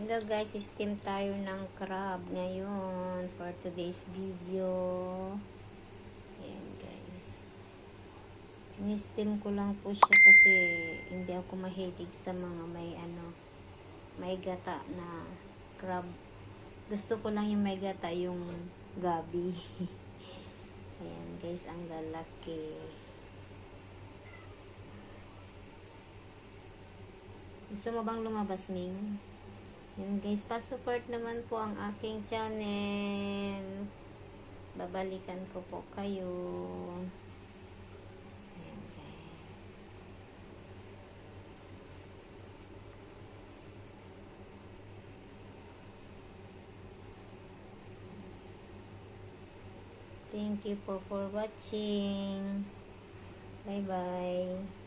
Hello guys, steam tayo ng crab ngayon for today's video. Ayan guys. In-steam ko lang po siya kasi hindi ako mahilig sa mga may gata na crab. Gusto ko lang yung may gata, yung gabi. Ayan guys, ang lalaki. Gusto mo bang lumabas, Ming? Yan guys, pa-support naman po ang aking channel. Babalikan ko po kayo. Yan guys. Thank you po for watching. Bye bye.